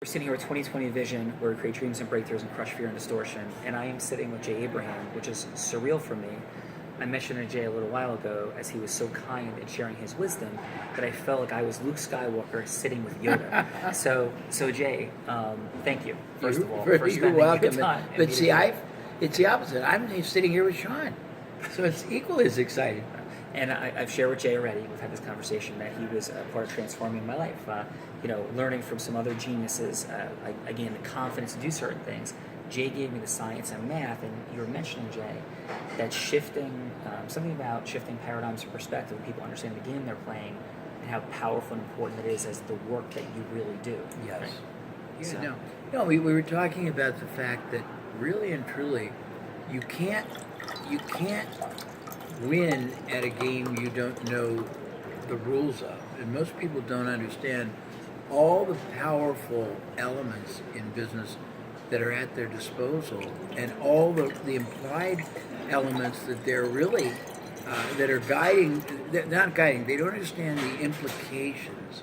We're sitting here with 2020 Vision, where we create dreams and breakthroughs and crush fear and distortion. And I am sitting with Jay Abraham, which is surreal for me. I mentioned to Jay a little while ago, as he was so kind in sharing his wisdom, that I felt like I was Luke Skywalker sitting with Yoda. so Jay, thank you, first of all, for You're spending welcome. your time. But see, it's the opposite. I'm sitting here with Sean, so it's equally as exciting. And I've shared with Jay already. We've had this conversation that he was a part of transforming my life. Learning from some other geniuses, I gained the confidence to do certain things. Jay gave me the science and math, and you were mentioning, Jay, that shifting, something about shifting paradigms of perspective, people understand the game they're playing, and how powerful and important it is as the work that you really do. Yes. Right? Yeah. So, No. We were talking about the fact that really and truly, you can't win at a game you don't know the rules of, and most people don't understand all the powerful elements in business that are at their disposal, and all the implied elements that they're really that are guiding. They're not guiding. They don't understand the implications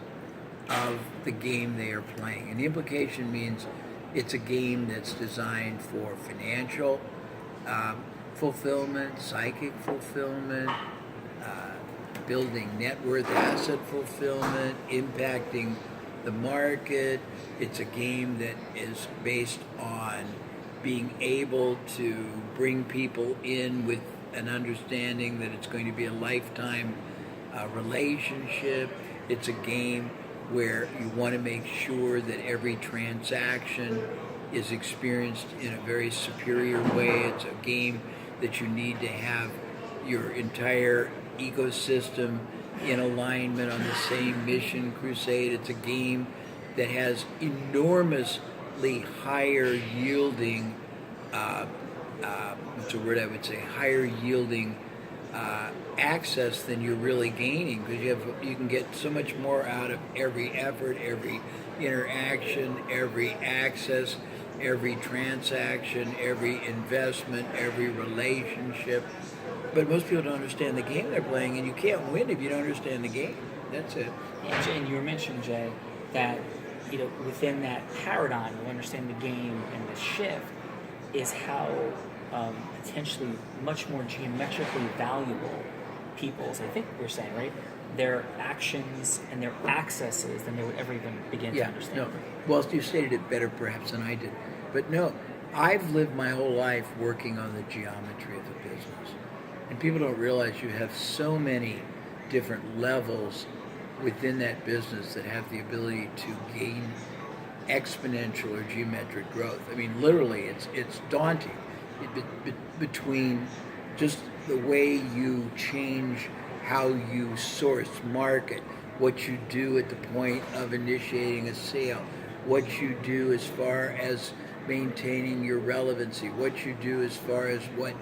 of the game they are playing, and the implication means it's a game that's designed for financial fulfillment, psychic fulfillment, building net worth asset fulfillment, impacting the market. It's a game that is based on being able to bring people in with an understanding that it's going to be a lifetime relationship. It's a game where you want to make sure that every transaction is experienced in a very superior way. It's a game that you need to have your entire ecosystem in alignment on the same mission crusade. It's a game that has enormously higher yielding, what's a word I would say, higher yielding access than you're really gaining, because you can get so much more out of every effort, every interaction, every access, every transaction, every investment, every relationship. But most people don't understand the game they're playing, and you can't win if you don't understand the game. That's it. and you were mentioning, Jay, that within that paradigm of understanding the game and the shift is how potentially much more geometrically valuable people's, I think we're saying, right, their actions and their accesses than they would ever even begin to understand. No. Well, you stated it better perhaps than I did. But no, I've lived my whole life working on the geometry of the business. And people don't realize you have so many different levels within that business that have the ability to gain exponential or geometric growth. I mean, literally, it's daunting between just the way you change how you source, market, what you do at the point of initiating a sale, what you do as far as maintaining your relevancy, what you do as far as what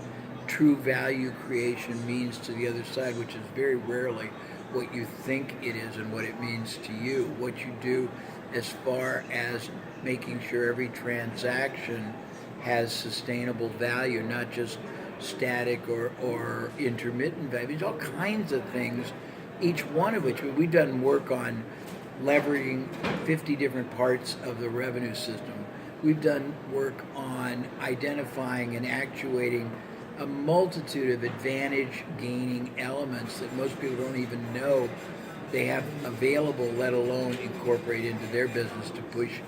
true value creation means to the other side, which is very rarely what you think it is and what it means to you, what you do as far as making sure every transaction has sustainable value, not just static or intermittent value. There's all kinds of things, each one of which we've done work on leveraging 50 different parts of the revenue system. We've done work on identifying and actuating a multitude of advantage gaining elements that most people don't even know they have available, let alone incorporate into their business to push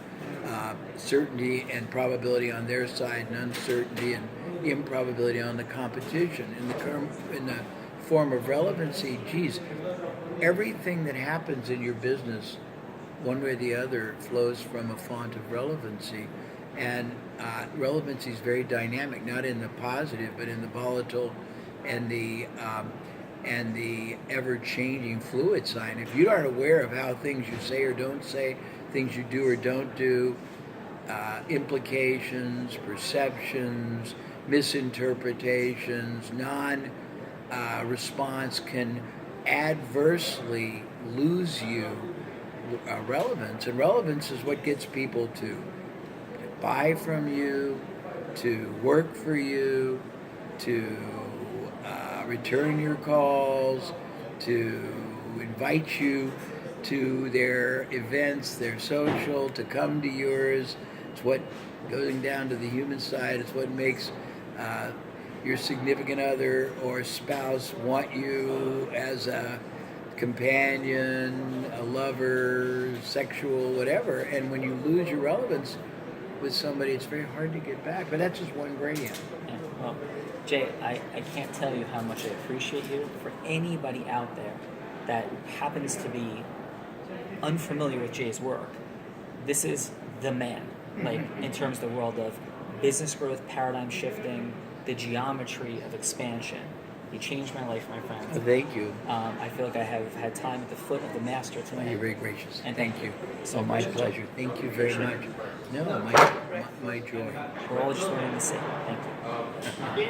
certainty and probability on their side and uncertainty and improbability on the competition. In the form of relevancy, geez, everything that happens in your business, one way or the other, flows from a font of relevancy. And relevancy is very dynamic, not in the positive, but in the volatile and the ever-changing fluid side. If you aren't aware of how things you say or don't say, things you do or don't do, implications, perceptions, misinterpretations, non-response can adversely lose you relevance. And relevance is what gets people to buy from you, to work for you, to return your calls, to invite you to their events, their social, to come to yours. It's what going down to the human side. It's what makes your significant other or spouse want you as a companion, a lover, sexual, whatever. And when you lose your relevance with somebody, it's very hard to get back. But that's just one gradient. Yeah, well, Jay, I can't tell you how much I appreciate you. For anybody out there that happens to be unfamiliar with Jay's work, this is the man. Like, in terms of the world of business growth, paradigm shifting, the geometry of expansion. You changed my life, my friend. Thank you. I feel like I have had time at the foot of the master tonight. You're very gracious. And thank you. So my much, pleasure. Thank you very much. No, my joy. We're all just learning the same. Thank you.